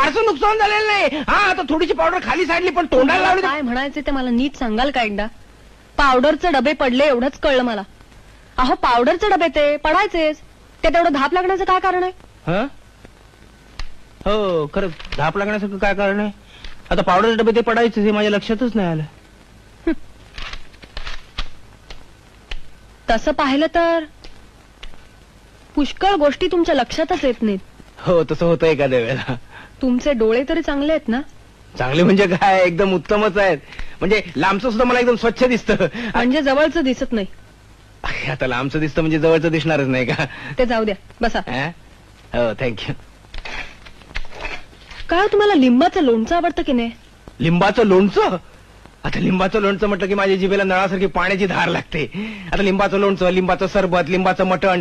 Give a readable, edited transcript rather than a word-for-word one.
फारसं नुकसान झालेलं नाही. हा आता थोडीशी पावडर खाली सांडली पण तोंडाला लावली. काय म्हणायचे ते मला नीट सांगाल का एकदा? पावडरचे डबे पडले एवढंच कळलं मला. अहो पावडरचे डबे ते पडायचेच, ते तेवढं धाप लागण्याचं काय कारण आहे? हो खरं धाप लागण्यासारखं काय कारण आहे? आता पावडरचे डबे ते पडायचे हे माझ्या लक्षातच नाही आलं. तसं पाहिलं तर पुष्कळ गोष्टी तुमच्या लक्षातच येत नाहीत. हो तसं होतं एखाद्या वेळेला. तुमचे डोळे तरी चांगले आहेत ना? चांगले म्हणजे काय, एकदम उत्तमच आहेत. म्हणजे लांबचं सुद्धा मला एकदम स्वच्छ दिसतं. म्हणजे जवळचं दिसत नाही. आता लांबचं दिसतं म्हणजे जवळचं दिसणारच नाही का? ते जाऊ द्या, बसा. हो थँक्यू. काय तुम्हाला लिंबाचं लोणचं आवडतं की नाही? लिंबाचं लोणचं? आता लिंबाचं लोणचं म्हटलं की माझ्या जिभेला नळासारखी पाण्याची धार लागते. आता लिंबाचं लोणचं, लिंबाचं सरबत, लिंबाचं मटण